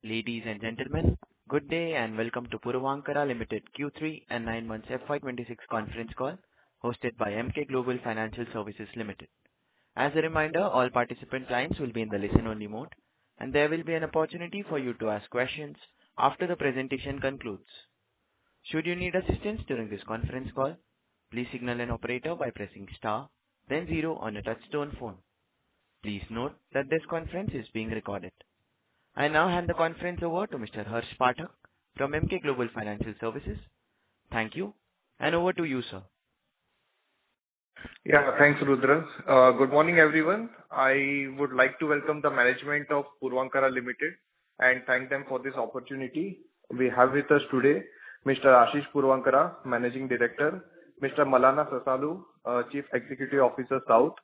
Ladies and gentlemen, good day and welcome to Puravankara Limited Q3 and 9 months FY26 conference call hosted by Emkay Global Financial Services Limited. As a reminder, all participant lines will be in the listen-only mode, and there will be an opportunity for you to ask questions after the presentation concludes. Should you need assistance during this conference call, please signal an operator by pressing star, then 0 on a touch-tone phone. Please note that this conference is being recorded. I now hand the conference over to Mr. Harsh Pathak from Emkay Global Financial Services. Thank you, and over to you, sir. Yeah, thanks, Rudra. Good morning, everyone. I would like to welcome the management of Puravankara Limited and thank them for this opportunity. We have with us today Mr. Ashish Puravankara, Managing Director, Mr. Malana Sasalu, Chief Executive Officer South,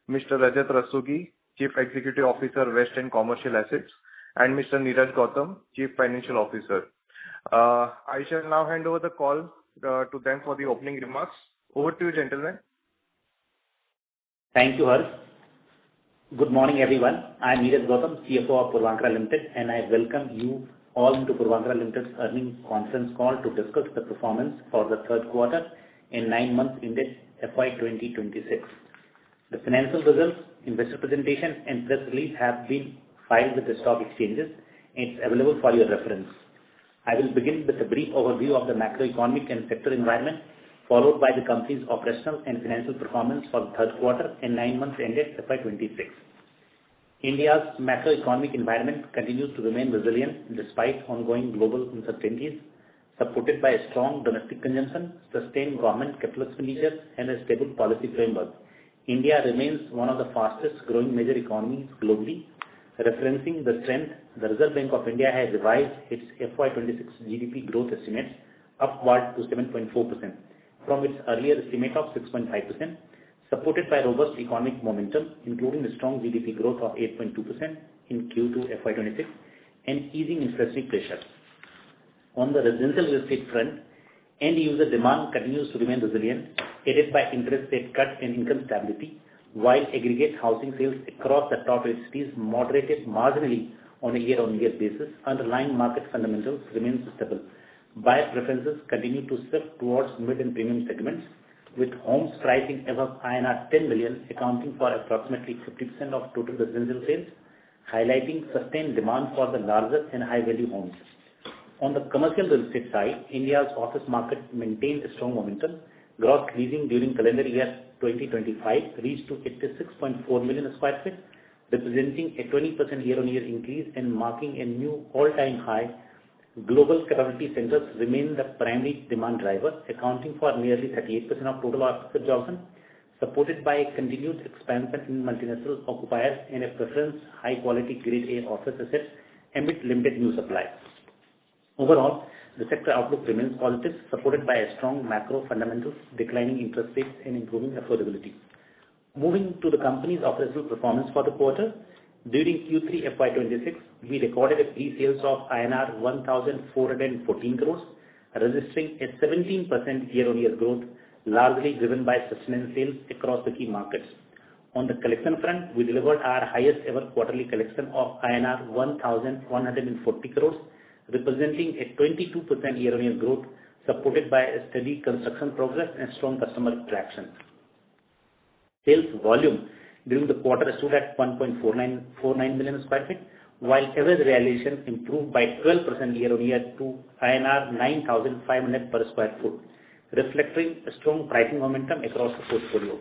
Mr. Rajat Rastogi, Chief Executive Officer West and Commercial Assets, and Mr. Neeraj Gautam, Chief Financial Officer. I shall now hand over the call to them for the opening remarks. Over to you, gentlemen. Thank you, Harsh. Good morning, everyone. I am Neeraj Gautam, CFO of Puravankara Limited, and I welcome you all into Puravankara Limited's earnings conference call to discuss the performance for the third quarter and 9 months ended FY 2026. The financial results, investor presentation, and press release have been filed with the stock exchanges, and it's available for your reference. I will begin with a brief overview of the macroeconomic and sector environment, followed by the company's operational and financial performance for the third quarter and 9 months ended FY26. India's macroeconomic environment continues to remain resilient despite ongoing global uncertainties, supported by a strong domestic consumption, sustained government capital expenditure, and a stable policy framework. India remains one of the fastest growing major economies globally. Referencing the strength, the Reserve Bank of India has revised its FY26 GDP growth estimates upward to 7.4% from its earlier estimate of 6.5%, supported by robust economic momentum, including a strong GDP growth of 8.2% in Q2 FY26 and easing inflationary pressures. On the residential real estate front, end user demand continues to remain resilient, aided by interest rate cut and income stability, while aggregate housing sales across the top 8 cities moderated marginally on a year-on-year basis. Underlying market fundamentals remain stable. Buyer preferences continue to shift towards mid and premium segments, with homes pricing above INR 10 million accounting for approximately 50% of total residential sales, highlighting sustained demand for the larger and high-value homes. On the commercial real estate side, India's office market maintained a strong momentum. Gross leasing during calendar year 2025 reached to 86.4 million square feet, representing a 20% year-on-year increase and marking a new all-time high. Global capability centers remain the primary demand driver, accounting for nearly 38% of total office absorption, supported by a continued expansion in multinational occupiers and a preference high-quality Grade A office assets amid limited new supply. Overall, the sector outlook remains positive, supported by a strong macro fundamentals, declining interest rates, and improving affordability. Moving to the company's operational performance for the quarter, during Q3 FY26, we recorded a pre-sales of INR 1,414 crores, registering a 17% year-on-year growth, largely driven by sustained sales across the key markets. On the collection front, we delivered our highest ever quarterly collection of INR 1,140 crores, representing a 22% year-on-year growth, supported by a steady construction progress and strong customer traction. Sales volume during the quarter stood at 1.49 million square feet, while average realization improved by 12% year-on-year to INR 9,500 per square foot, reflecting a strong pricing momentum across the portfolio.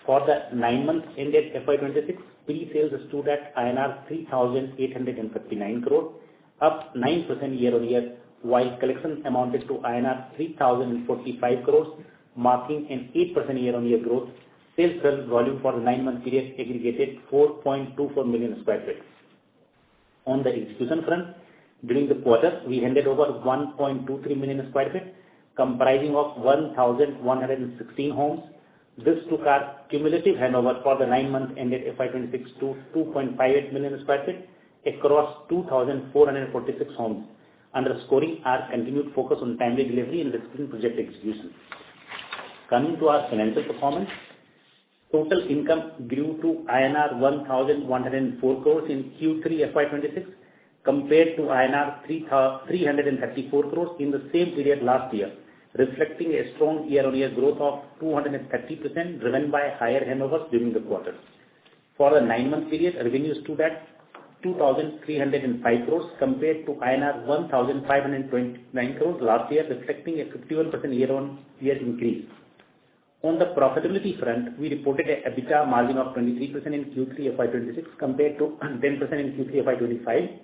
For the 9 months ended FY26, pre-sales stood at INR 3,859 crore, up 9% year-on-year, while collection amounted to INR 3,045 crores, marking an 8% year-on-year growth. Sales volume for the 9-month period aggregated 4.24 million square feet. On the execution front, during the quarter, we handed over 1.23 million square feet, comprising of 1,116 homes. This took our cumulative handover for the 9 months ended FY26 to 2.58 million square feet across 2,446 homes, underscoring our continued focus on timely delivery and disciplined project execution. Coming to our financial performance, total income grew to INR 1,104 crores in Q3 FY26 compared to INR 334 crores in the same period last year, reflecting a strong year-on-year growth of 230% driven by higher handovers during the quarter. For the 9-month period, revenue stood at 2,305 crores compared to INR 1,529 crores last year, reflecting a 51% year-on-year increase. On the profitability front, we reported a EBITDA margin of 23% in Q3 FY26 compared to 10% in Q3 FY25,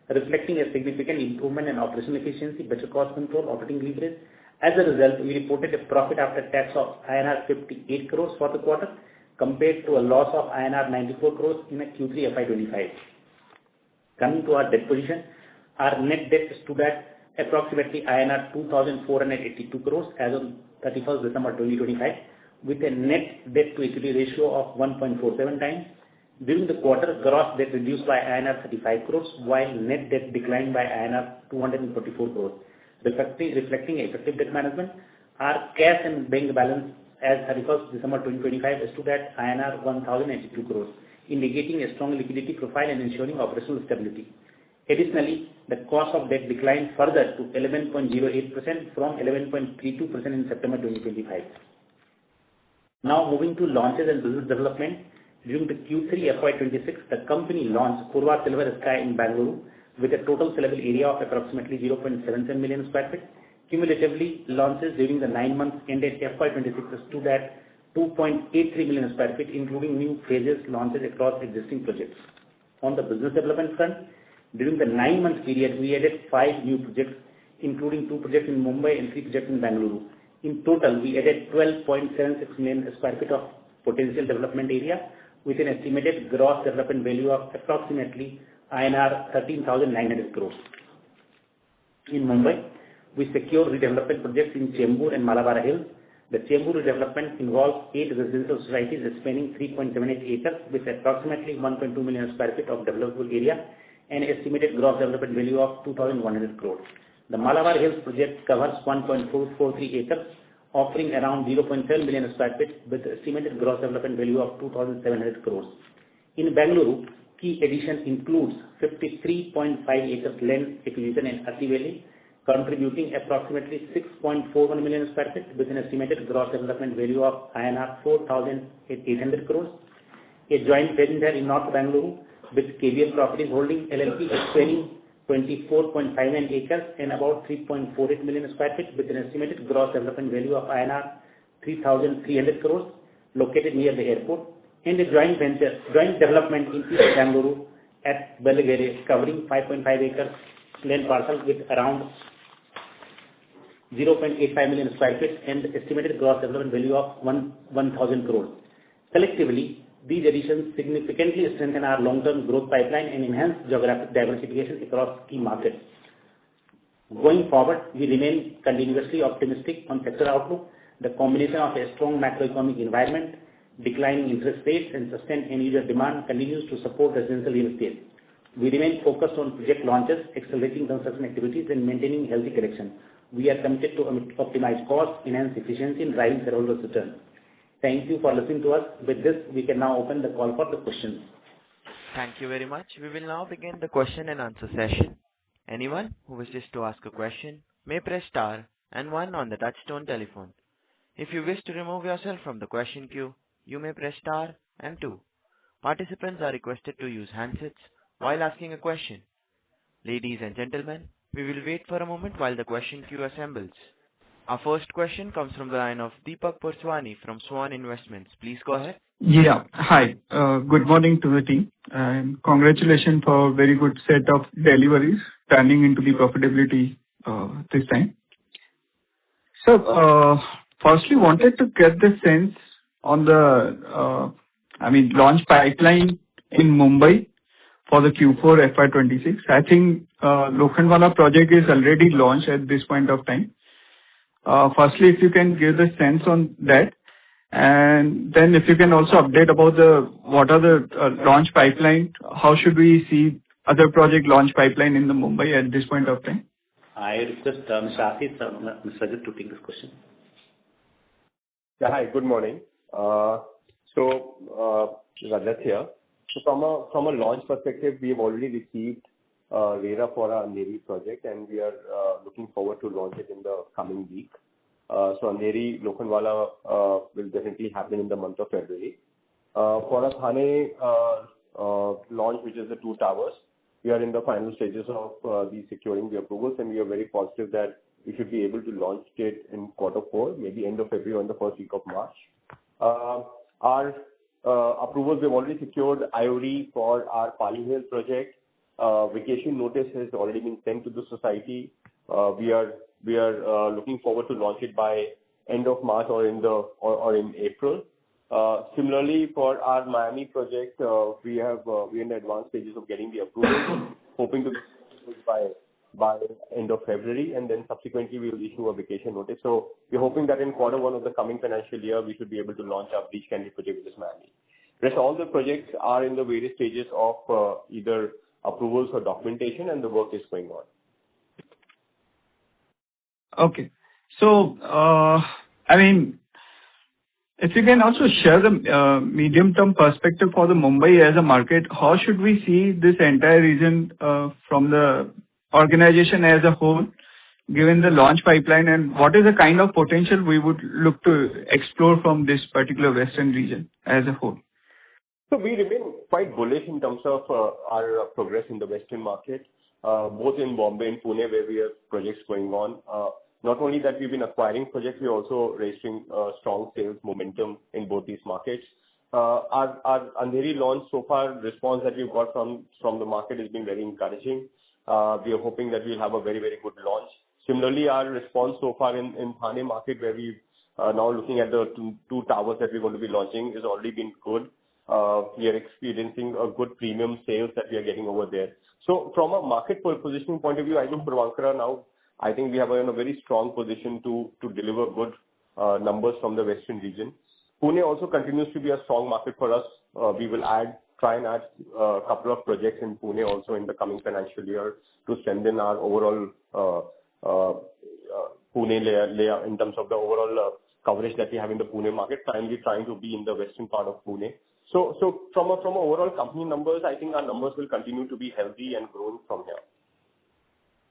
reflecting a significant improvement in operational efficiency, better cost control, operating leverage. As a result, we reported a profit after tax of INR 58 crores for the quarter compared to a loss of INR 94 crores in Q3 FY25. Coming to our debt position, our net debt stood at approximately INR 2,482 crores as of 31st December 2025, with a net debt to equity ratio of 1.47 times. During the quarter, gross debt reduced by INR 35 crores, while net debt declined by INR 244 crores, reflecting effective debt management. Our cash and bank balance as 31st December 2025 stood at INR 1,082 crores, indicating a strong liquidity profile and ensuring operational stability. Additionally, the cost of debt declined further to 11.08% from 11.32% in September 2025. Now moving to launches and business development. During the Q3 FY26, the company launched PURVA Silver Sky in Bangalore with a total sellable area of approximately 0.77 million square feet. Cumulatively, launches during the 9 months ended FY26 stood at 2.83 million square feet, including new phases launches across existing projects. On the business development front, during the 9-month period, we added 5 new projects, including 2 projects in Mumbai and 3 projects in Bangalore. In total, we added 12.76 million square feet of potential development area with an estimated gross development value of approximately INR 13,900 crores. In Mumbai, we secured redevelopment projects in Chembur and Malabar Hills. The Chembur redevelopment involves 8 residential societies spanning 3.78 acres with approximately 1.2 million square feet of developable area and estimated gross development value of 2,100 crores. The Malabar Hills project covers 1.443 acres, offering around 0.7 million square feet with estimated gross development value of 2,700 crores. In Bangalore, key addition includes 53.5 acres land acquisition in Atti Valley, contributing approximately 6.41 million square feet with an estimated gross development value of INR 4,800 crores. A joint venture in North Bangalore with KBL Properties Holding LLP spanning 24.59 acres and about 3.48 million square feet with an estimated gross development value of INR 3,300 crores located near the airport, and a joint development in East Bangalore at Belagere covering 5.5 acres land parcel with around 0.85 million square feet and estimated gross development value of 1,000 crores. Collectively, these additions significantly strengthen our long-term growth pipeline and enhance geographic diversification across key markets. Going forward, we remain continuously optimistic on sector outlook. The combination of a strong macroeconomic environment, declining interest rates, and sustained end-user demand continues to support residential real estate. We remain focused on project launches, accelerating construction activities, and maintaining healthy collection. We are committed to optimize costs, enhance efficiency, and drive shareholders' return. Thank you for listening to us. With this, we can now open the call for the questions. Thank you very much. We will now begin the question and answer session. Anyone who wishes to ask a question may press star and 1 on the touchtone telephone. If you wish to remove yourself from the question queue, you may press star and 2. Participants are requested to use handsets while asking a question. Ladies and gentlemen, we will wait for a moment while the question queue assembles. Our first question comes from the line of Deepak Purswani from Swan Investments. Please go ahead. Yeah. Hi. Good morning to the team, and congratulations for a very good set of deliveries turning into the profitability this time. So, firstly, wanted to get the sense on the, launch pipeline in Mumbai for the Q4 FY26. I think Lokhandwala project is already launched at this point of time. Firstly, if you can give the sense on that, and then if you can also update about what are the launch pipeline, how should we see other project launch pipeline in the Mumbai at this point of time? I request Mr. Ashish, Mr. Rajat to take this question. Yeah, hi, good morning. Rajat here. So from a launch perspective, we have already received RERA for our Andheri project, and we are looking forward to launch it in the coming week. So Andheri Lokhandwala will definitely happen in the month of February. For our Thane launch, which is the 2 towers, we are in the final stages of securing the approvals, and we are very positive that we should be able to launch it in Q4, maybe end of February or in the first week of March. Our approvals, we've already secured IOD for our Pali Hill project. Vacation notice has already been sent to the society. We are looking forward to launch it by end of March or in April. Similarly, for our Miami project, we're in the advanced stages of getting the approval, hoping to get it by end of February, and then subsequently we will issue a vacation notice. So we're hoping that in Q1 of the coming financial year, we should be able to launch our beach candy project, which is Miami. Rest all the projects are in the various stages of either approvals or documentation, and the work is going on. Okay. So, if you can also share the medium-term perspective for the Mumbai as a market, how should we see this entire region from the organization as a whole, given the launch pipeline, and what is the kind of potential we would look to explore from this particular western region as a whole? So we remain quite bullish in terms of our progress in the western market, both in Bombay and Pune, where we have projects going on. Not only that we've been acquiring projects, we're also registering strong sales momentum in both these markets. Our Andheri launch so far, response that we've got from the market has been very encouraging. We are hoping that we'll have a very, very good launch. Similarly, our response so far in Thane market, where we are now looking at the two towers that we're going to be launching, has already been good. We are experiencing a good premium sales that we are getting over there. So from a market positioning point of view, I think Puravankara now, I think we have in a very strong position to deliver good numbers from the western region. Pune also continues to be a strong market for us. We will try and add a couple of projects in Pune also in the coming financial year to strengthen our overall Pune layer in terms of the overall coverage that we have in the Pune market, finally trying to be in the western part of Pune. So from overall company numbers, I think our numbers will continue to be healthy and growing from here.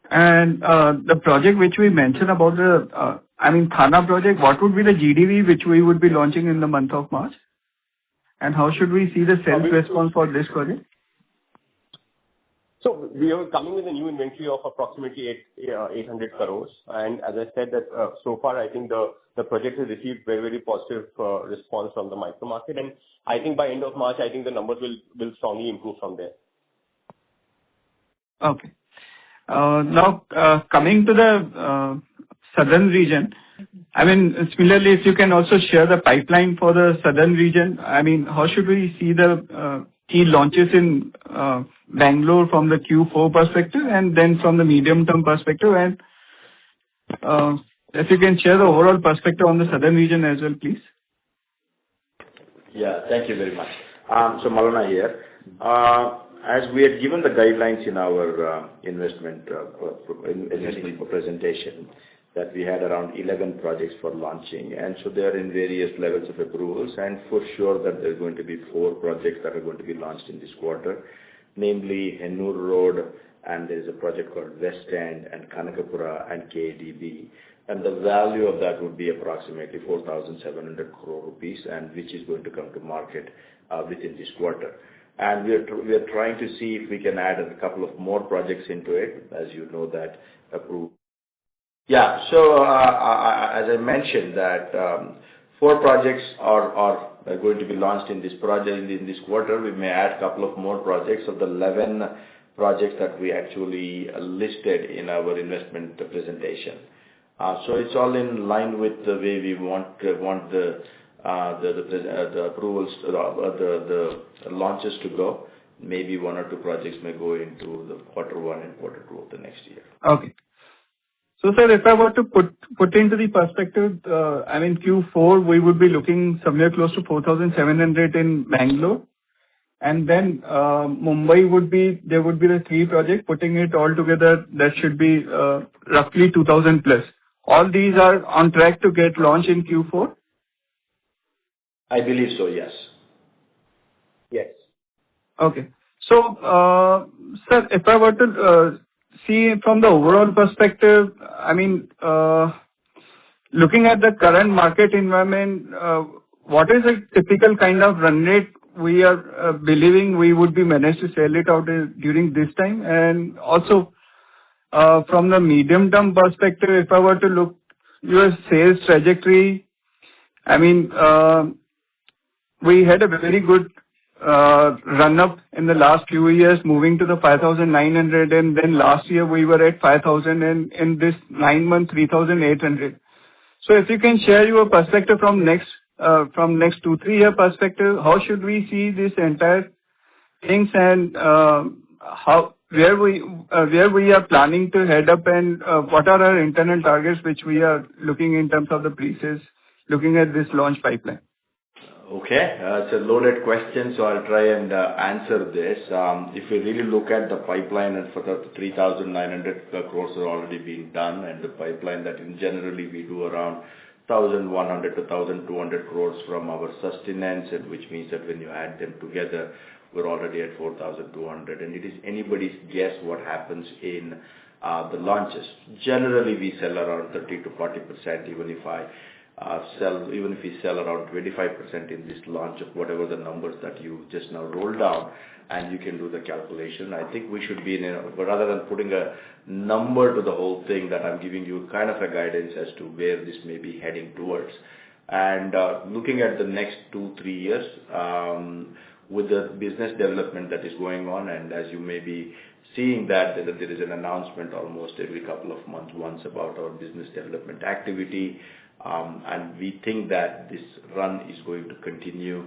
And the project which we mentioned about the, Thana project, what would be the GDV which we would be launching in the month of March? And how should we see the sales response for this project? So we are coming with a new inventory of approximately 800 crores. And as I said that so far, I think the project has received very, very positive response from the micro market. And I think by end of March, I think the numbers will strongly improve from there. Okay. Now, coming to the southern region, similarly, if you can also share the pipeline for the southern region, how should we see the key launches in Bangalore from the Q4 perspective and then from the medium-term perspective? And if you can share the overall perspective on the southern region as well, please. Yeah, thank you very much. So Malana here. As we had given the guidelines in our investment presentation, that we had around 11 projects for launching, and so they are in various levels of approvals, and for sure that there are going to be 4 projects that are going to be launched in this quarter, namely Hennur Road, and there is a project called West End, and Kanakapura, and KDB. And the value of that would be approximately 4,700 crore rupees, and which is going to come to market within this quarter. And we are trying to see if we can add a couple of more projects into it, as you know that approved. Yeah, so as I mentioned that 4 projects are going to be launched in this project in this quarter. We may add a couple of more projects of the 11 projects that we actually listed in our investment presentation. So it's all in line with the way we want the approvals, the launches to go. Maybe 1 or 2 projects may go into the Q1 and Q2 of the next year. Okay. So, sir, if I were to put into the perspective, Q4, we would be looking somewhere close to 4,700 in Bangalore. And then Mumbai there would be the 3 projects. Putting it all together, that should be roughly 2,000 plus. All these are on track to get launched in Q4? I believe so, yes. Yes. Okay. So, Sir, if I were to see from the overall perspective, I mean, looking at the current market environment, what is a typical kind of run rate we are believing we would be managed to sell it out during this time? And also, from the medium-term perspective, if I were to look your sales trajectory, I mean, we had a very good run-up in the last few years, moving to the 5,900, and then last year we were at 5,000, and in this 9 months, 3,800. So if you can share your perspective from next 2-3 year perspective, how should we see this entire things, and where we are planning to head up, and what are our internal targets which we are looking in terms of the pre-sales, looking at this launch pipeline? Okay. It's a loaded question, so I'll try and answer this. If we really look at the pipeline, and for the 3,900 crores have already been done, and the pipeline that in generally we do around 1,100 to 1,200 crores from our sustenance, and which means that when you add them together, we're already at 4,200. And it is anybody's guess what happens in the launches. Generally, we sell around 30 to 40%, even if we sell around 25% in this launch of whatever the numbers that you just now rolled down, and you can do the calculation. I think we should be but rather than putting a number to the whole thing, that I'm giving you kind of a guidance as to where this may be heading towards. And looking at the next 2-3 years, with the business development that is going on, and as you may be seeing that there is an announcement almost every couple of months once about our business development activity. And we think that this run is going to continue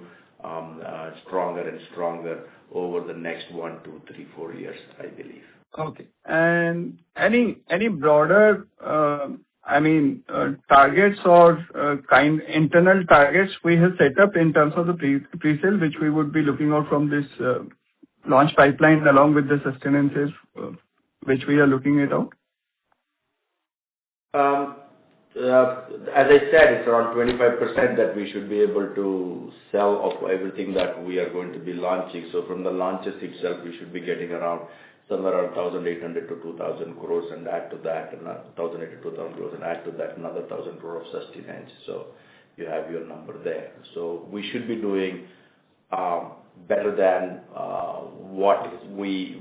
stronger and stronger over the next 1, 2, 3, 4 years, I believe. Okay. And any broader, targets or internal targets we have set up in terms of the pre-sale, which we would be looking out from this launch pipeline along with the sustenances, which we are looking it out? As I said, it's around 25% that we should be able to sell of everything that we are going to be launching. So from the launches itself, we should be getting around somewhere around 1,800 to 2,000 crores, and add to that, 1,800 to 2,000 crores, and add to that another 1,000 crore of sustenance. So you have your number there. So we should be doing better than what we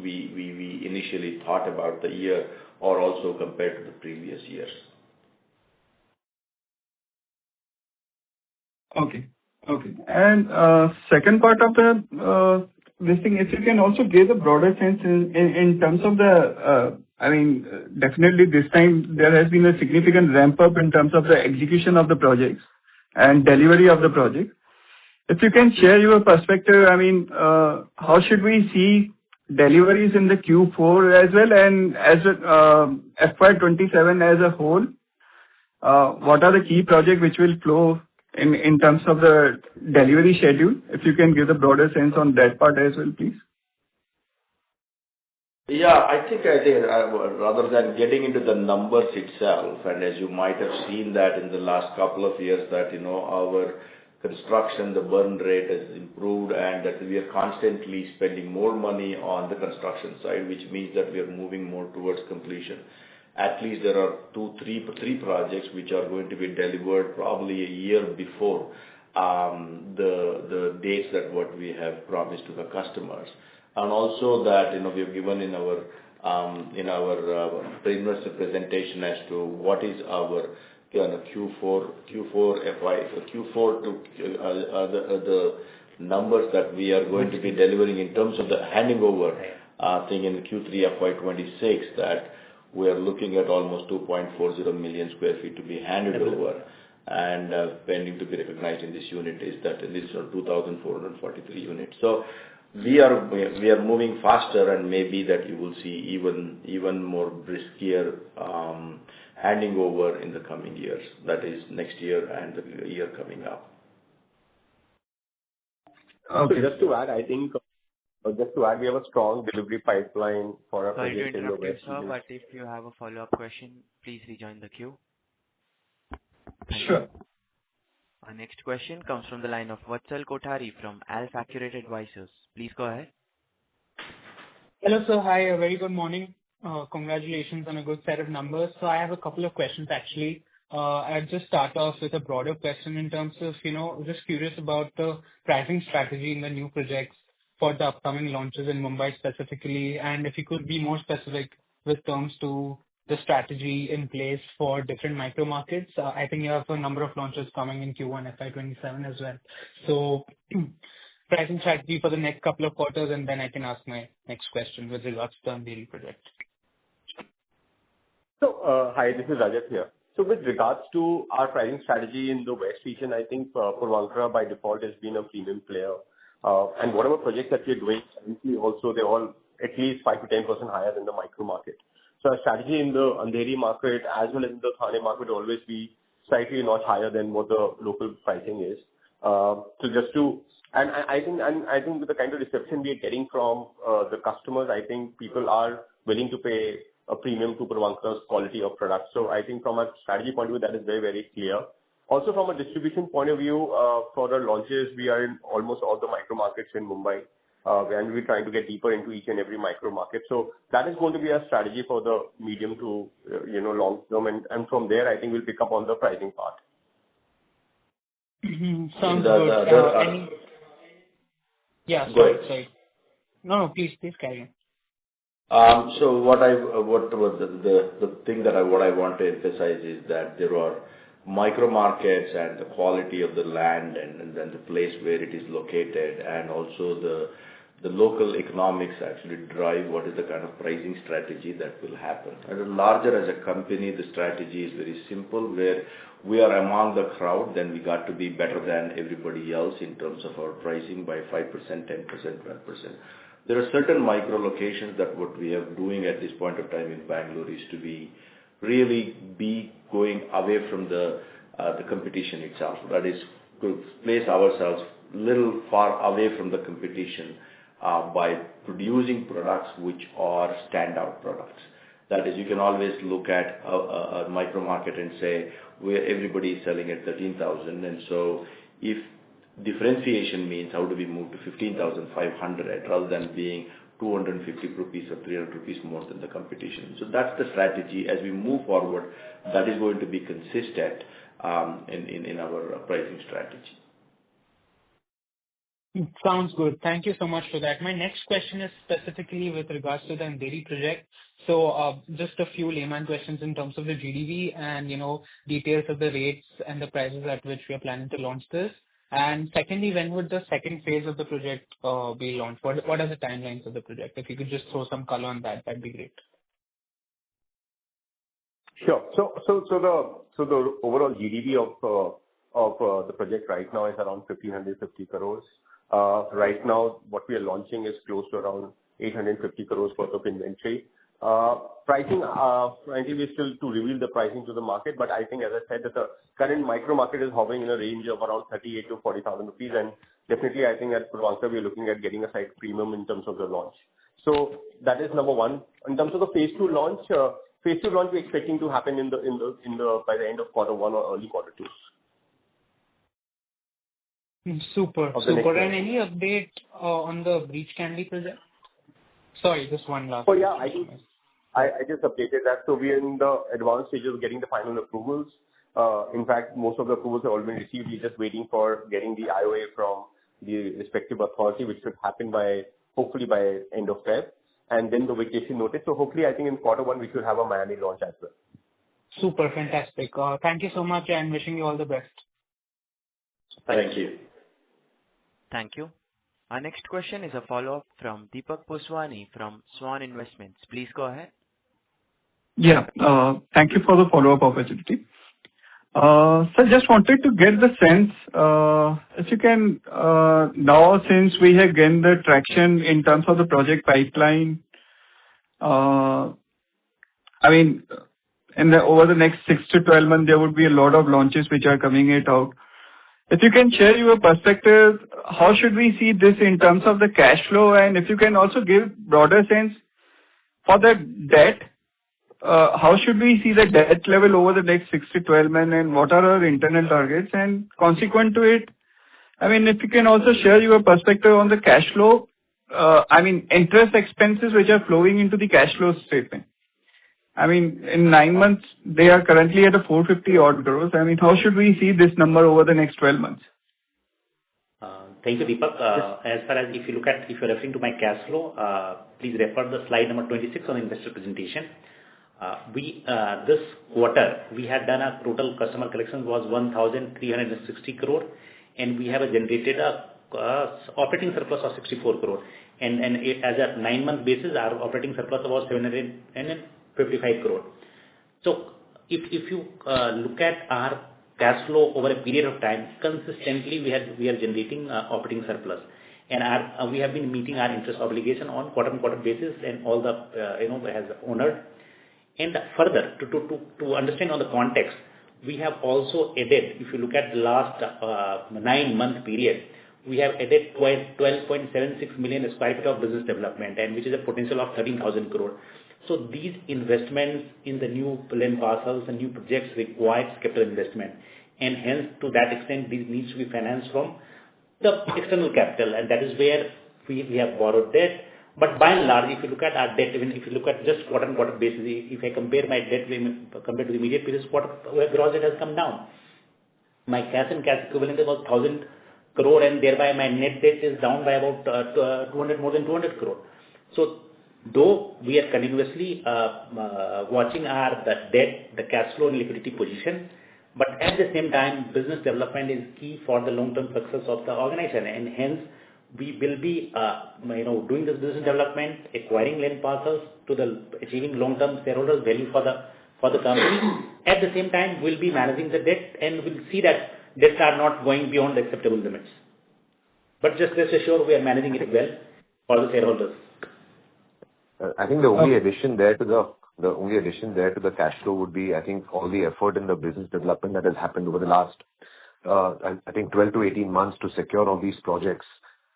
initially thought about the year, or also compared to the previous years. Okay. And second part of the this thing, if you can also give a broader sense in terms of the, definitely this time there has been a significant ramp up in terms of the execution of the projects and delivery of the project. If you can share your perspective, how should we see deliveries in the Q4 as well, and as FY27 as a whole? What are the key projects which will flow in terms of the delivery schedule? If you can give a broader sense on that part as well, please. Yeah, I think rather than getting into the numbers itself, and as you might have seen that in the last couple of years, that our construction, the burn rate has improved, and that we are constantly spending more money on the construction side, which means that we are moving more towards completion. At least there are 3 projects which are going to be delivered probably a year before the dates that what we have promised to the customers. And also that we have given in our investor presentation as to what is our Q4 to the numbers that we are going to be delivering in terms of the handing over thing in Q3 FY26, that we are looking at almost 2.40 million square feet to be handed over, and pending to be recognized in this unit is that this is 2,443 units. So we are moving faster, and maybe that you will see even more brisker handing over in the coming years. That is next year and the year coming up. Okay. So just to add, we have a strong delivery pipeline for our project in the West. Sorry to interrupt you, sir, but if you have a follow-up question, please rejoin the queue. Sure. Our next question comes from the line of Vatsal Kothari from Alfa Advisors. Please go ahead. Hello, sir. Hi, a very good morning. Congratulations on a good set of numbers. So I have a couple of questions, actually. I'll just start off with a broader question in terms of, just curious about the pricing strategy in the new projects for the upcoming launches in Mumbai specifically, and if you could be more specific with terms to the strategy in place for different micro markets. I think you have a number of launches coming in Q1 FY27 as well. So pricing strategy for the next couple of quarters, and then I can ask my next question with regards to the Andheri project. So, hi, this is Rajat here. So with regards to our pricing strategy in the West region, I think Puravankara by default has been a premium player. And whatever projects that we're doing, currently also they're all at least 5 to 10% higher than the micro market. So our strategy in the Andheri market as well as in the Thane market will always be slightly not higher than what the local pricing is. I think with the kind of reception we are getting from the customers, I think people are willing to pay a premium to Puravankara's quality of product. So I think from a strategy point of view, that is very, very clear. Also from a distribution point of view, for the launches, we are in almost all the micro markets in Mumbai, and we're trying to get deeper into each and every micro market. So that is going to be our strategy for the medium to long term, and from there, I think we'll pick up on the pricing part. Sounds good. Yeah, sorry. No, please carry on. So what was the thing that what I want to emphasize is that there are micro markets and the quality of the land and then the place where it is located, and also the local economics actually drive what is the kind of pricing strategy that will happen. As a larger as a company, the strategy is very simple, where we are among the crowd, then we got to be better than everybody else in terms of our pricing by 5%, 10%, 12%. There are certain micro locations that what we are doing at this point of time in Bangalore is to be going away from the competition itself. That is to place ourselves little far away from the competition by producing products which are standout products. That is, you can always look at a micro market and say where everybody is selling at 13,000, and so if differentiation means how do we move to 15,500 rather than being 250 rupees or 300 rupees more than the competition. So that's the strategy. As we move forward, that is going to be consistent in our pricing strategy. Sounds good. Thank you so much for that. My next question is specifically with regards to the Andheri project. So just a few layman questions in terms of the GDV and, details of the rates and the prices at which we are planning to launch this. And secondly, when would the second phase of the project be launched? What are the timelines of the project? If you could just throw some color on that, that'd be great. Sure. So the overall GDV of the project right now is around 1,550 crores. Right now, what we are launching is close to around 850 crores worth of inventory. Pricing, frankly, we're still to reveal the pricing to the market, but I think, as I said, that the current micro market is hovering in a range of around 38 to 40,000 rupees, and definitely I think at Puravankara we're looking at getting a slight premium in terms of the launch. So that is number one. In terms of the phase two launch, we're expecting to happen by the end of quarter one or early quarter two. Super. And any update on the Breach Candy project? Sorry, just one last. Oh yeah, I just updated that. So we are in the advanced stages of getting the final approvals. In fact, most of the approvals have already been received. We're just waiting for getting the IOA from the respective authority, which should happen hopefully by end of Feb, and then the vacation notice. So hopefully, I think in quarter one we should have a Miami launch as well. Super, fantastic. Thank you so much, and wishing you all the best. Thank you. Thank you. Our next question is a follow-up from Deepak Puswani from Swan Investments. Please go ahead. Yeah, thank you for the follow-up opportunity. So just wanted to get the sense, if you can, now since we have gained the traction in terms of the project pipeline, over the next 6 to 12 months, there would be a lot of launches which are coming out. If you can share your perspective, how should we see this in terms of the cash flow? And if you can also give broader sense for the debt, how should we see the debt level over the next 6 to 12 months, and what are our internal targets? And consequent to it, if you can also share your perspective on the cash flow interest expenses which are flowing into the cash flow statement. In 9 months, they are currently at a 450 odd crores. How should we see this number over the next 12 months? Thank you, Deepak. As far as if you're referring to my cash flow, please refer to the slide number 26 on investor presentation. This quarter, we had done a total customer collection was 1,360 crore, and we have generated a operating surplus of 64 crore. And as a 9-month basis, our operating surplus was 755 crore. So if you look at our cash flow over a period of time, consistently we are generating operating surplus, and we have been meeting our interest obligation on quarter-on-quarter basis, and all the has honored. And further, to understand on the context, we have also added, if you look at the last 9-month period, we have added 12.76 million square feet of business development, and which is a potential of 13,000 crore. So these investments in the new land parcels and new projects requires capital investment, and hence to that extent these needs to be financed from the external capital, and that is where we have borrowed debt. But by and large, if you look at our debt, even if you look at just quarter-on-quarter basis, if I compare my debt compared to the immediate previous quarter, where gross debt has come down, my cash and cash equivalent is about 1,000 crore, and thereby my net debt is down by about more than 200 crore. So though we are continuously watching the debt, the cash flow and liquidity position, but at the same time, business development is key for the long-term success of the organization, and hence we will be doing this business development, acquiring land parcels to achieving long-term shareholders value for the company. At the same time, we'll be managing the debt, and we'll see that debts are not going beyond the acceptable limits. But just rest assured, we are managing it well for the shareholders. I think the only addition there to the cash flow would be, I think, all the effort in the business development that has happened over the last, 12 to 18 months to secure all these projects,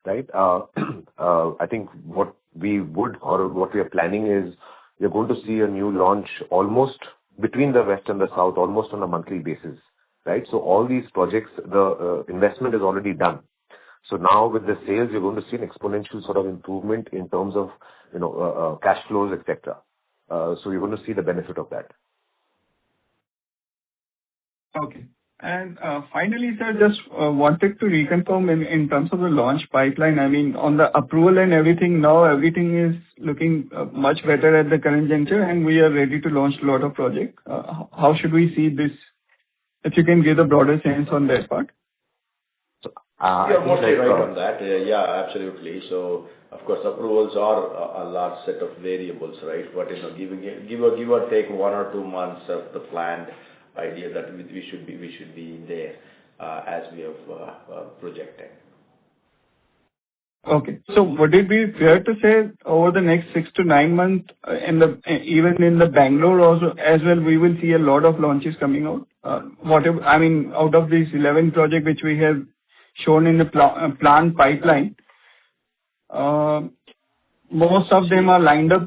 right? I think what we are planning is we're going to see a new launch almost between the west and the south, almost on a monthly basis, right? So all these projects, the investment is already done. So now with the sales, you're going to see an exponential sort of improvement in terms of, cash flows, etc. So you're going to see the benefit of that. Okay. And finally, sir, just wanted to reconfirm in terms of the launch pipeline. On the approval and everything, now everything is looking much better at the current juncture, and we are ready to launch a lot of projects. How should we see this? If you can give a broader sense on that part. You're mostly right on that. Yeah, absolutely. So, of course, approvals are a large set of variables, right? But give or take 1 or 2 months of the planned idea that we should be there as we have projected. Okay. So would it be fair to say over the next 6 to 9 months, even in the Bangalore also as well, we will see a lot of launches coming out? Out of these 11 projects which we have shown in the planned pipeline, most of them are lined up,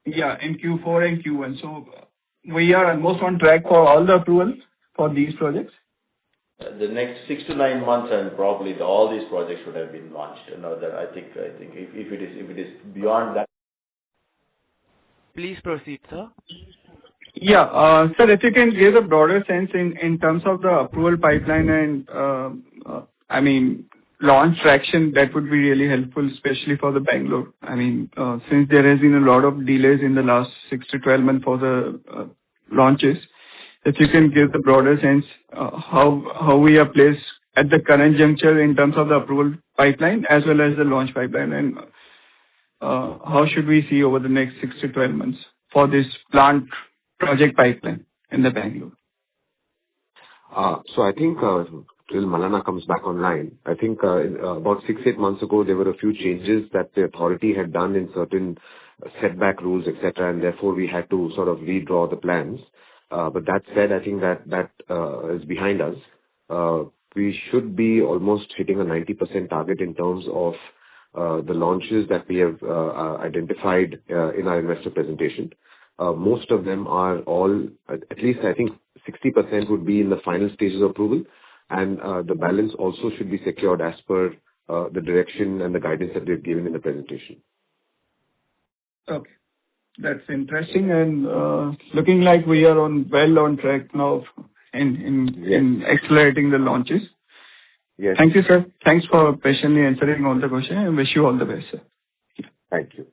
in Q4 and Q1. So we are almost on track for all the approvals for these projects. The next 6 to 9 months, and probably all these projects would have been launched. That I think if it is beyond that. Please proceed, sir. Yeah, sir, if you can give a broader sense in terms of the approval pipeline and launch traction, that would be really helpful, especially for the Bangalore. Since there has been a lot of delays in the last 6 to 12 months for the launches, if you can give the broader sense how we are placed at the current juncture in terms of the approval pipeline as well as the launch pipeline, and how should we see over the next 6 to 12 months for this plant project pipeline in the Bangalore? So I think till Malana comes back online, I think about 6-8 months ago, there were a few changes that the authority had done in certain setback rules, etc., and therefore we had to sort of redraw the plans. But that said, I think that is behind us. We should be almost hitting a 90% target in terms of the launches that we have identified in our investor presentation. Most of them are all, at least I think 60% would be in the final stages of approval, and the balance also should be secured as per the direction and the guidance that we've given in the presentation. Okay. That's interesting and looking like we are well on track now in accelerating the launches. Yes. Thank you, sir. Thanks for patiently answering all the questions and wish you all the best, sir. Thank you.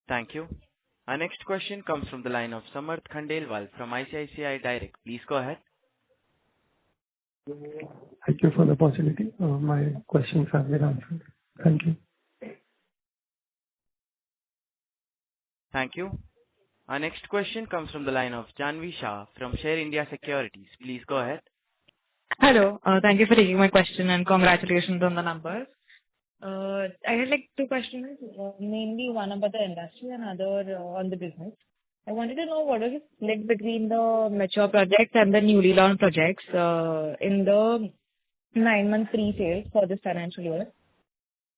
Thank you. Our next question comes from the line of Samarth Khandelwal from ICICI Direct. Please go ahead. Thank you for the opportunity. My questions have been answered. Thank you. Thank you. Our next question comes from the line of Janvi Shah from Share India Securities. Please go ahead. Hello. Thank you for taking my question and congratulations on the numbers. I had like two questions, mainly one about the industry and other on the business. I wanted to know what was the split between the mature projects and the newly launched projects in the 9-month pre-sales for this financial year.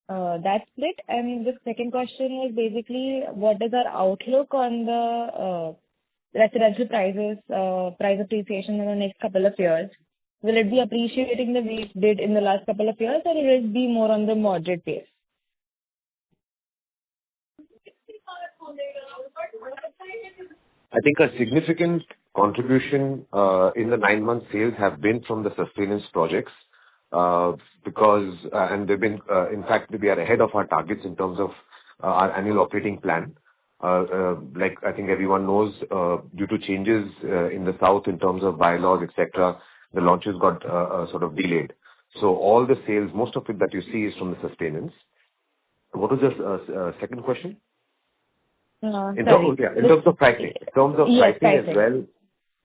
That split. And the second question was basically what is our outlook on the residential price appreciation in the next couple of years? Will it be appreciating the way it did in the last couple of years, or will it be more on the moderate pace? I think a significant contribution in the 9-month sales have been from the sustenance projects because and they've been in fact we are ahead of our targets in terms of our annual operating plan. Like I think everyone knows, due to changes in the south in terms of bylaws, etc., the launches got sort of delayed. So all the sales, most of it that you see is from the sustenance. What was the second question? In terms of pricing.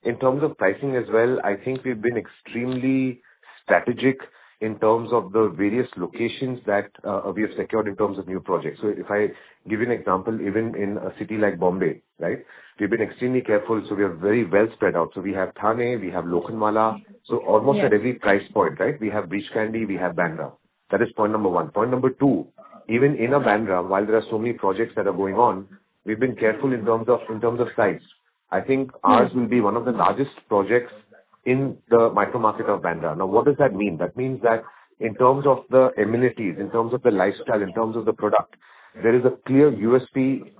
In terms of pricing as well, I think we've been extremely strategic in terms of the various locations that we have secured in terms of new projects. So if I give you an example, even in a city like Bombay, right, we've been extremely careful. So we are very well spread out. So we have Thane, we have Lokhandwala. So almost at every price point, right, we have Beach Candy, we have Bandra. That is point number one. Point number two, even in a Bandra, while there are so many projects that are going on, we've been careful in terms of size. I think ours will be one of the largest projects in the micro market of Bandra. Now, what does that mean? That means that in terms of the amenities, in terms of the lifestyle, in terms of the product, there is a clear USP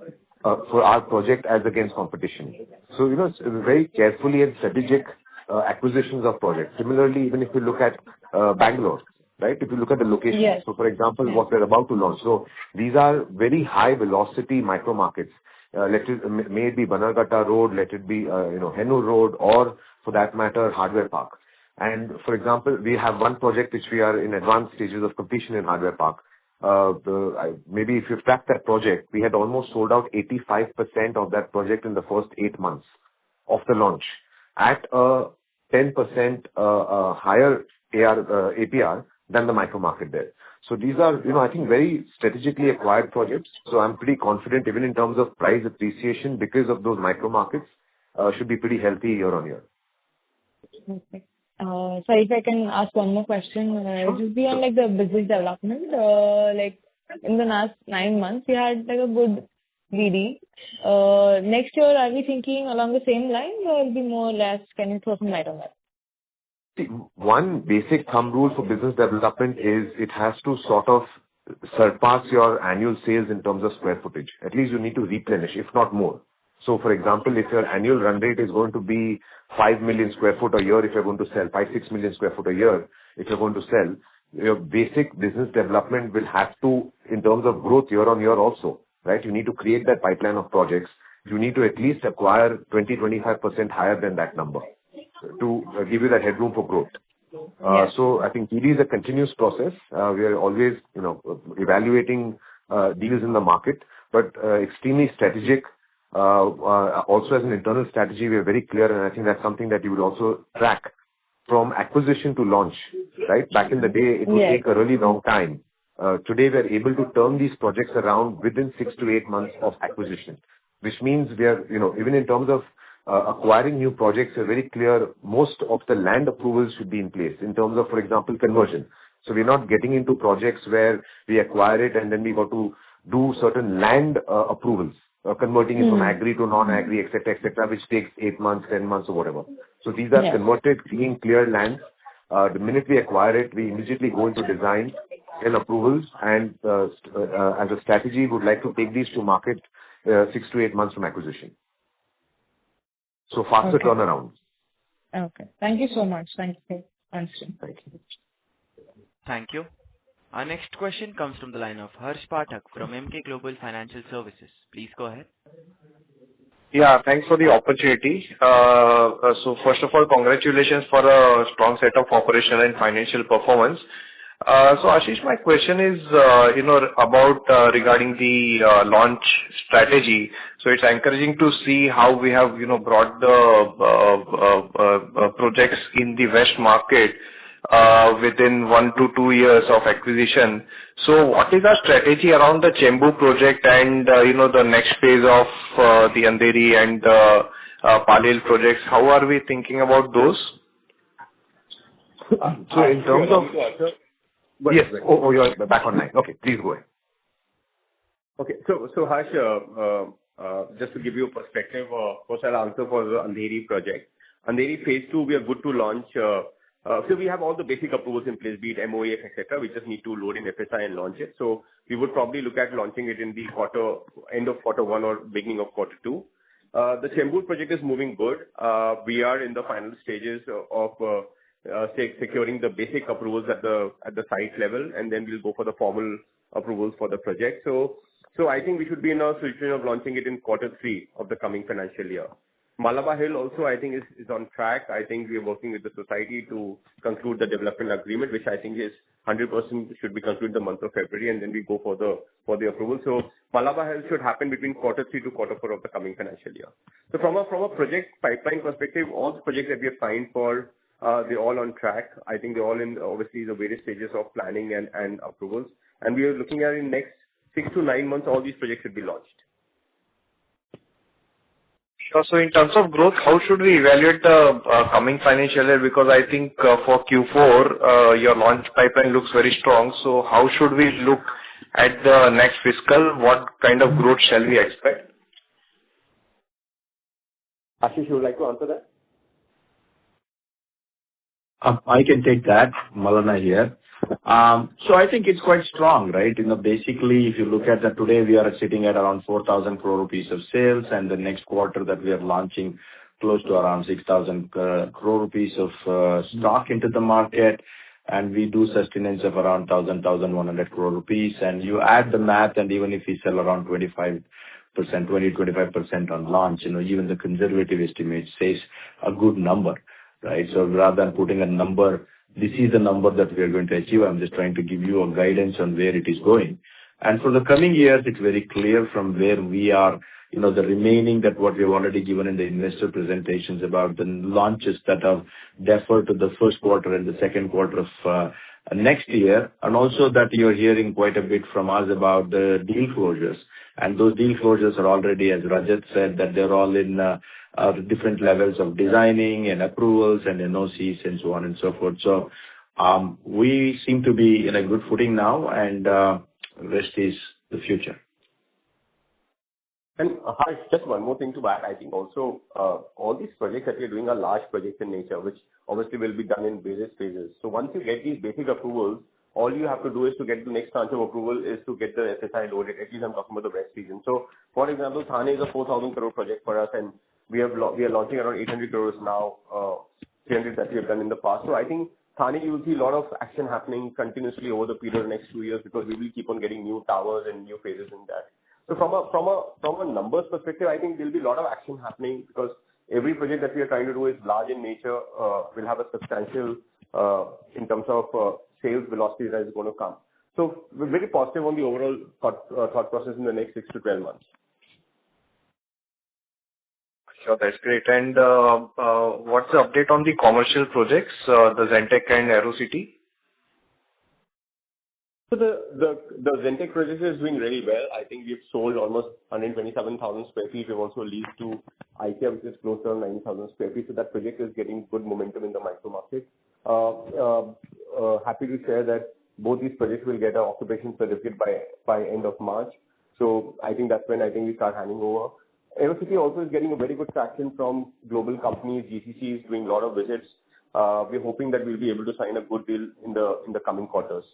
for our project as against competition. So, it's very carefully and strategic acquisitions of projects. Similarly, even if you look at Bangalore, right? If you look at the location. Yes. So, for example, what we're about to launch. So, these are very high velocity micro markets. May it be Banarghatta Road, let it be, Hennur Road, or for that matter, Hardware Park. And for example, we have one project which we are in advanced stages of completion in Hardware Park. Maybe if you track that project, we had almost sold out 85% of that project in the first 8 months of the launch at a 10% higher APR than the micro market there. So these are, I think very strategically acquired projects. So I'm pretty confident even in terms of price appreciation because of those micro markets should be pretty healthy year on year. Okay. Sorry, if I can ask one more question. Just beyond like the business development, like in the last 9 months, we had like a good BD. Next year, are we thinking along the same lines or will be more or less? Can you throw some light on that? See, one basic thumb rule for business development is it has to sort of surpass your annual sales in terms of square footage. At least you need to replenish, if not more. So, for example, if your annual run rate is going to be 5 million square foot a year, if you're going to sell 5-6 million square foot a year, if you're going to sell, your basic business development will have to, in terms of growth year on year also, right? You need to create that pipeline of projects. You need to at least acquire 20-25% higher than that number to give you that headroom for growth. So I think BD is a continuous process. We are always, evaluating deals in the market, but extremely strategic. Also, as an internal strategy, we are very clear, and I think that's something that you would also track from acquisition to launch. Right? Back in the day, it would take a really long time. Today, we are able to turn these projects around within 6 to 8 months of acquisition, which means we are, even in terms of acquiring new projects, we're very clear most of the land approvals should be in place in terms of, for example, conversion. So we're not getting into projects where we acquire it and then we got to do certain land approvals, converting it from agri to non-agri, etc., which takes 8 months, 10 months or whatever. So these are converted, clean, clear lands, The minute we acquire it, we immediately go into design and approvals, and as a strategy, would like to take these to market 6 to 8 months from acquisition. So faster turnaround. Okay. Thank you so much. Thank you for answering. Thank you. Thank you. Our next question comes from the line of Harsh Pathak from Emkay Global Financial Services. Please go ahead. Yeah, thanks for the opportunity. So first of all, congratulations for a strong set of operational and financial performance. So Ashish, my question is, about regarding the launch strategy. So it's encouraging to see how we have, brought the projects in the West market within 1 to 2 years of acquisition. So what is our strategy around the Chembur project and, the next phase of the Andheri and Palil projects? How are we thinking about those? So in terms of... Yes. Oh, you're back online. Okay, please go ahead. Okay. So Harsh, just to give you a perspective, first I'll answer for the Andheri project. Andheri phase 2, we are good to launch. So we have all the basic approvals in place, be it MOAF, etc. We just need to load in FSI and launch it. So we would probably look at launching it in the end of quarter 1 or beginning of quarter 2. The Chembur project is moving good. We are in the final stages of securing the basic approvals at the site level, and then we'll go for the formal approvals for the project. So I think we should be in a situation of launching it in quarter 3 of the coming financial year. Malabar Hill also, I think, is on track. I think we are working with the society to conclude the development agreement, which I think is 100% should be concluded the month of February, and then we go for the approval. So Malabar Hill should happen between quarter 3 to quarter 4 of the coming financial year. So from a project pipeline perspective, all the projects that we have signed for, they're all on track. I think they're all in, obviously, the various stages of planning and approvals. And we are looking at in next 6 to 9 months, all these projects should be launched. So in terms of growth, how should we evaluate the coming financial year? Because I think for Q4, your launch pipeline looks very strong. So how should we look at the next fiscal? What kind of growth shall we expect? Ashish, you would like to answer that? I can take that. Malana here. So I think it's quite strong, right? Basically, if you look at that today, we are sitting at around 4,000 crore rupees of sales, and the next quarter that we are launching close to around 6,000 crore rupees of stock into the market, and we do sustenance of around 1,100 crore rupees. And you add the math, and even if we sell around 20-25% on launch, even the conservative estimate says a good number, right? So rather than putting a number, this is the number that we are going to achieve. I'm just trying to give you a guidance on where it is going. And for the coming years, it's very clear from where we are, the remaining that what we have already given in the investor presentations about the launches that have deferred to the first quarter and the second quarter of next year. And also that you're hearing quite a bit from us about the deal closures. And those deal closures are already, as Rajat said, that they're all in different levels of designing and approvals and NOCs and so on and so forth. So we seem to be in a good footing now, and rest is the future. And Harsh, just one more thing to add. I think also all these projects that we're doing are large projects in nature, which obviously will be done in various phases. So once you get these basic approvals, all you have to do is to get the next tranche of approval is to get the FSI loaded. At least I'm talking about the West region. So, for example, Thane is a 4,000 crore project for us, and we are launching around 800 crores now, 300 that we have done in the past. So I think Thane, you will see a lot of action happening continuously over the period of the next 2 years, because we will keep on getting new towers and new phases in that. So from a numbers perspective, I think there will be a lot of action happening, because every project that we are trying to do is large in nature, will have a substantial in terms of sales velocity that is going to come. So we're very positive on the overall thought process in the next 6 to 12 months. Sure, that's great. And what's the update on the commercial projects, the Zentek and AeroCity? So the Zentek project is doing really well. I think we've sold almost 127,000 square feet. We've also leased to IKEA, which is close to 90,000 square feet. So that project is getting good momentum in the micro market. Happy to share that both these projects will get an occupation certificate by end of March. So I think that's when we start handing over. AeroCity also is getting a very good traction from global companies, GCCs doing a lot of visits. we're hoping that we'll be able to sign a good deal in the coming quarters.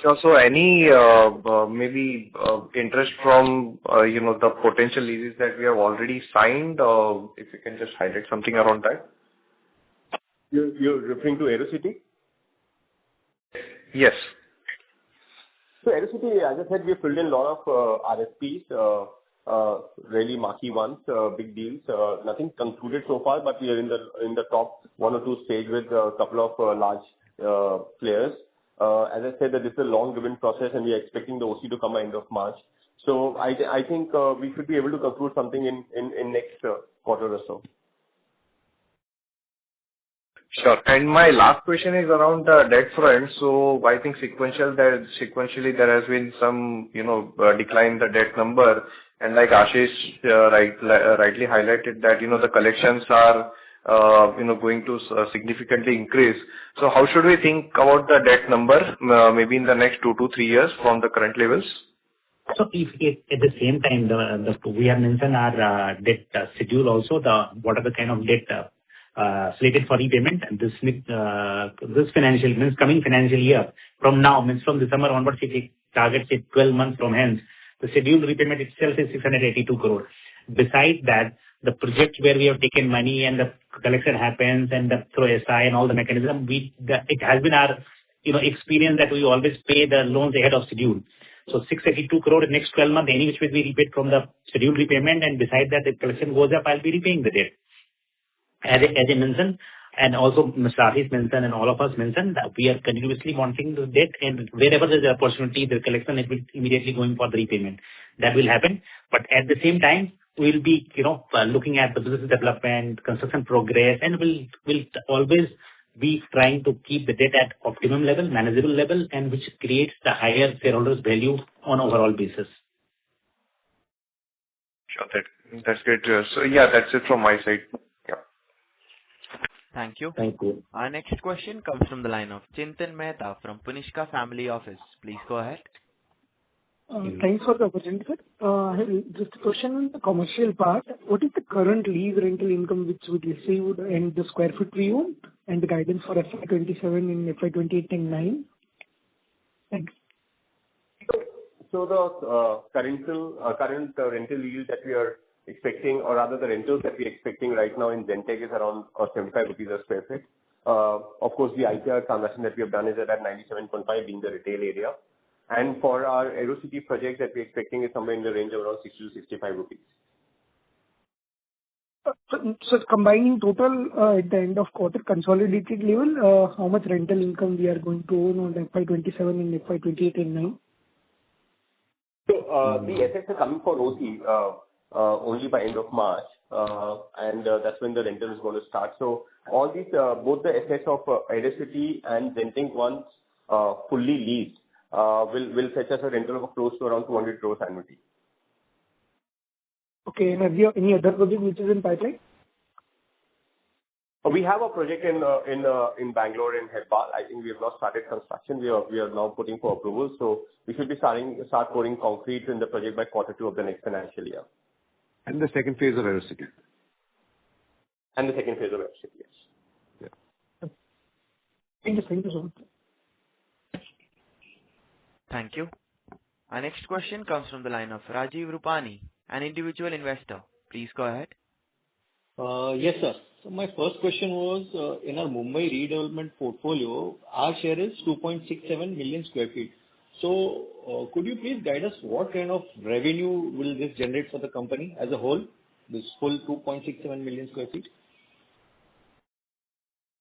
Sure. So any maybe interest from the potential leases that we have already signed, if you can just highlight something around that? You're referring to AeroCity? Yes. So AeroCity, as I said, we have filled in a lot of RFPs, really marquee ones, big deals. Nothing concluded so far, but we are in the top 1 or 2 stage with a couple of large players. As I said, that this is a long-driven process, and we are expecting the OC to come by end of March. So I think we should be able to conclude something in next quarter or so. Sure. And my last question is around the debt front. So I think sequentially there has been some, decline in the debt number. And like Ashish rightly highlighted that, the collections are, going to significantly increase. So how should we think about the debt number, maybe in the next 2 to 3 years from the current levels? So if at the same time, we have mentioned our debt schedule also, what are the kind of debt slated for repayment, and this financial means coming financial year from now, means from December onwards, if we target say 12 months from hence, the scheduled repayment itself is 682 crore. Besides that, the project where we have taken money and the collection happens and through SI and all the mechanism, it has been our experience that we always pay the loans ahead of schedule. So 682 crore in next 12 months, any which will be repaid from the scheduled repayment, and besides that, if collection goes up, I'll be repaying the debt. As I mentioned, and also Mr. Ashish mentioned and all of us mentioned, that we are continuously monitoring the debt, and wherever there's an opportunity, the collection, it will immediately going for the repayment. That will happen. But at the same time, we'll be, looking at the business development, construction progress, and we'll always be trying to keep the debt at optimum level, manageable level, and which creates the higher shareholders' value on overall basis. Sure. That's great. So yeah, that's it from my side. Thank you. Thank you. Our next question comes from the line of Chintan Mehta from Punishka Family Office. Please go ahead. Thanks for the opportunity, sir. I have just a question on the commercial part. What is the current lease rental income which we received and the square foot we own, and the guidance for FY27 and FY28 and 9? Thanks. So the current rental yield that we are expecting, or rather the rentals that we're expecting right now in Zentec is around 75 rupees a square feet. Of course, the IPR transaction that we have done is at 97.5 being the retail area. And for our AeroCity project that we're expecting is somewhere in the range of around 60 to 65 rupees. So combining total at the end of quarter consolidated level, how much rental income we are going to own on FY27 and FY28 and 9? So the assets are coming for OC only by end of March, and that's when the rental is going to start. So all these, both the assets of AeroCity and Zentec once fully leased, will fetch us a rental of close to around 200 crores annually. Okay, and have you any other project which is in pipeline? We have a project in Bangalore in Hebbal. I think we have not started construction. We are now putting for approval, so we should be start pouring concrete in the project by Q2 of the next financial year. And the second phase of AeroCity. Yes. Yeah. Thank you so much. Thank you. Our next question comes from the line of Rajiv Rupani, an individual investor. Please go ahead. Yes, sir. So my first question was, in our Mumbai redevelopment portfolio, our share is 2.67 million square feet. So could you please guide us what kind of revenue will this generate for the company as a whole, this full 2.67 million square feet?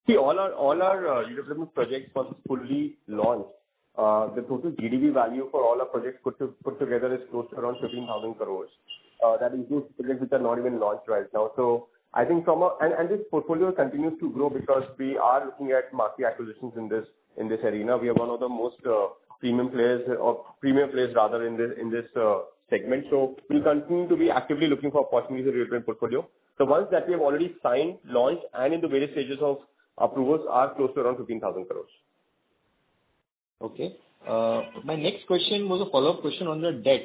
See, all our redevelopment projects once fully launched, the total GDV value for all our projects put together is close to around 15,000 crores. That includes projects which are not even launched right now. So I think and this portfolio continues to grow because we are looking at market acquisitions in this arena. We are one of the most premium players rather in this segment. So we'll continue to be actively looking for opportunities in the redevelopment portfolio. The ones that we have already signed, launched, and in the various stages of approvals are close to around 15,000 crores. Okay. My next question was a follow-up question on the debt.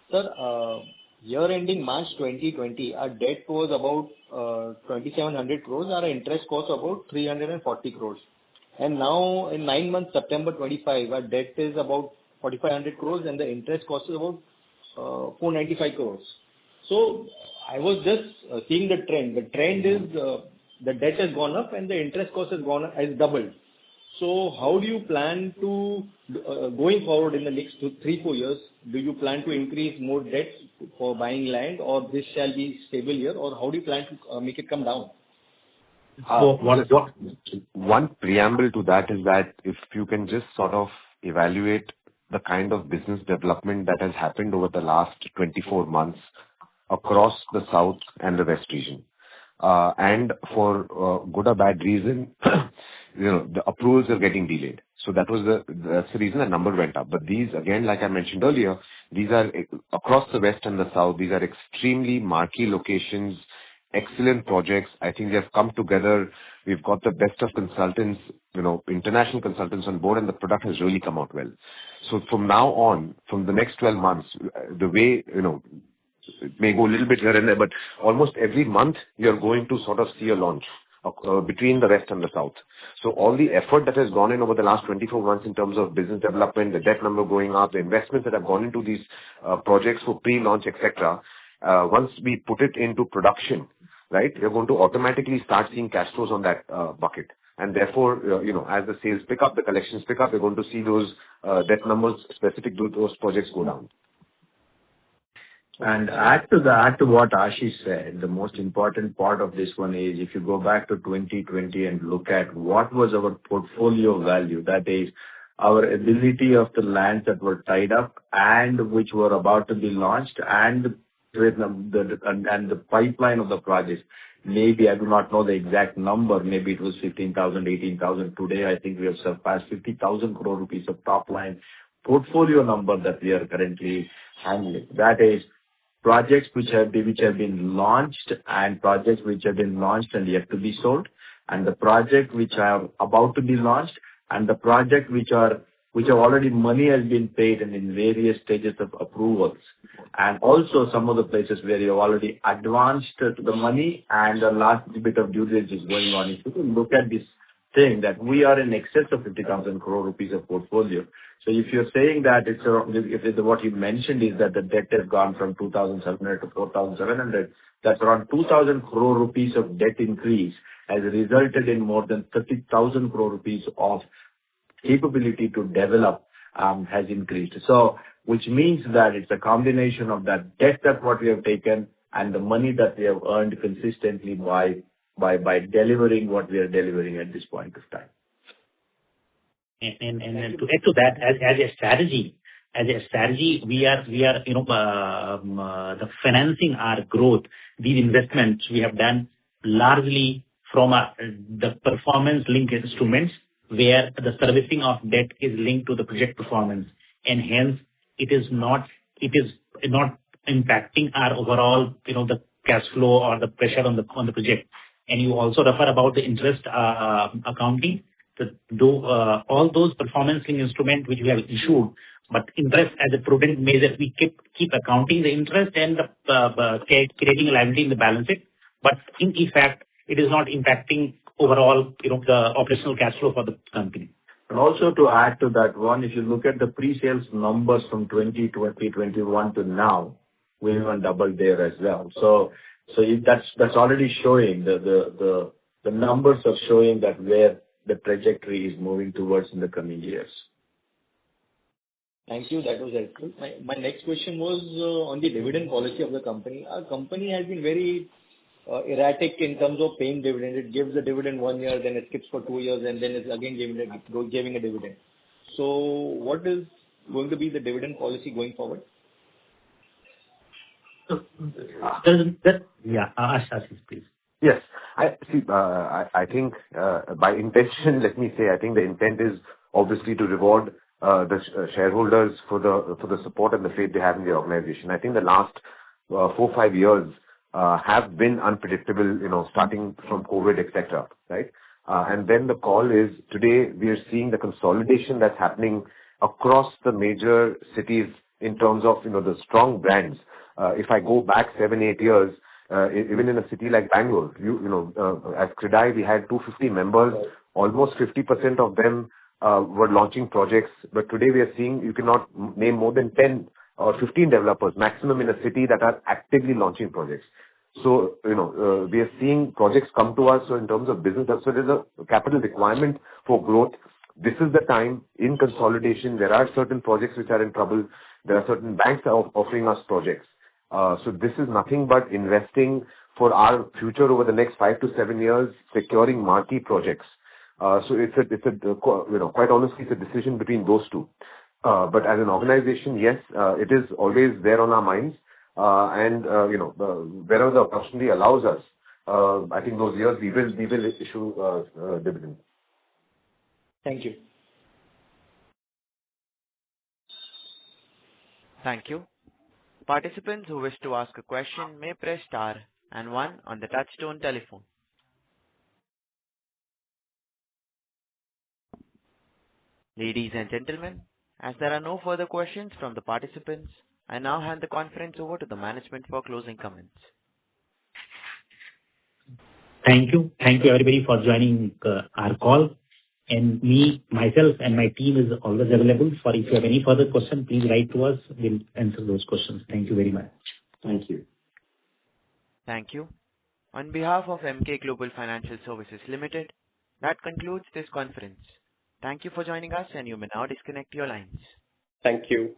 Sir, year ending March 2020, our debt was about 2,700 crores. Our interest cost about 340 crores. And now in 9 months, September 25, our debt is about 4,500 crores and the interest cost is about 495 crores. So I was just seeing the trend. The trend is the debt has gone up and the interest cost has doubled. So how do you plan to, going forward in the next 3-4 years, do you plan to increase more debt for buying land, or this shall be stable here, or how do you plan to make it come down? So one preamble to that is that if you can just sort of evaluate the kind of business development that has happened over the last 24 months across the South and the West region. And for good or bad reason, the approvals are getting delayed. So that's the reason the number went up. But these, again, like I mentioned earlier, these are across the West and the South. These are extremely marquee locations, excellent projects. I think they have come together. We've got the best of consultants, international consultants on board, and the product has really come out well. So from now on, from the next 12 months, the way, it may go a little bit here and there, but almost every month you're going to sort of see a launch between the West and the South. So all the effort that has gone in over the last 24 months in terms of business development, the debt number going up, the investments that have gone into these projects for pre-launch, etc. Once we put it into production, right, you're going to automatically start seeing cash flows on that bucket. And therefore, as the sales pick up, the collections pick up, you're going to see those debt numbers specific to those projects go down. And add to what Ashish said, the most important part of this one is if you go back to 2020 and look at what was our portfolio value, that is our ability of the lands that were tied up and which were about to be launched, and the pipeline of the projects. Maybe I do not know the exact number. Maybe it was 15,000, 18,000. Today, I think we have surpassed 50,000 crore rupees of top line portfolio number that we are currently handling. That is projects which have been launched and projects which have been launched and yet to be sold, and the project which are about to be launched, and the project which are already money has been paid and in various stages of approvals. And also some of the places where you have already advanced the money and the last bit of due diligence is going on. If you can look at this thing that we are in excess of 50,000 crore rupees of portfolio. So if you're saying that what you mentioned is that the debt has gone from 2,700 to 4,700, that's around 2,000 crore rupees of debt increase has resulted in more than 30,000 crore rupees of capability to develop has increased. So which means that it's a combination of that debt that what we have taken and the money that we have earned consistently by delivering what we are delivering at this point of time. And to add to that, as a strategy, we are the financing our growth. These investments we have done largely from the performance linked instruments, where the servicing of debt is linked to the project performance, and hence it is not impacting our overall the cash flow or the pressure on the project. And you also refer about the interest accounting. All those performance linked instruments which we have issued, but interest as a prudent measure, we keep accounting the interest and creating a liability in the balance sheet. But in effect, it is not impacting overall the operational cash flow for the company. And also to add to that one, if you look at the pre-sales numbers from 2021 to now, we even doubled there as well. So that's already showing the numbers are showing that where the trajectory is moving towards in the coming years. Thank you. That was helpful. My next question was on the dividend policy of the company. Our company has been very erratic in terms of paying dividend. It gives the dividend 1 year, then it skips for 2 years, and then it's again giving a dividend. So what is going to be the dividend policy going forward? Ashish, please. Yes. I think by intention, let me say, I think the intent is obviously to reward the shareholders for the support and the faith they have in the organization. I think the last 4-5 years have been unpredictable, starting from COVID, etc. Right? And then the call is today we are seeing the consolidation that's happening across the major cities in terms of the strong brands If I go back 7-8 years, even in a city like Bangalore, at Credai, we had 250 members. Almost 50% of them were launching projects. But today we are seeing you cannot name more than 10 or 15 developers maximum in a city that are actively launching projects. So, we are seeing projects come to us. So in terms of business, so there's a capital requirement for growth. This is the time in consolidation. There are certain projects which are in trouble. There are certain banks offering us projects. So this is nothing but investing for our future over the next 5 to 7 years, securing marquee projects. So it's quite honestly, it's a decision between those two. But as an organization, yes, it is always there on our minds. And wherever the opportunity allows us, I think those years we will issue dividend. Thank you. Thank you. Participants who wish to ask a question may press star and 1 on the touchtone telephone. Ladies and gentlemen, as there are no further questions from the participants, I now hand the conference over to the management for closing comments. Thank you. Thank you everybody for joining our call. And myself and my team is always available for if you have any further questions, please write to us. We'll answer those questions. Thank you very much. Thank you. Thank you. On behalf of Emkay Global Financial Services Limited, that concludes this conference. Thank you for joining us, and you may now disconnect your lines. Thank you.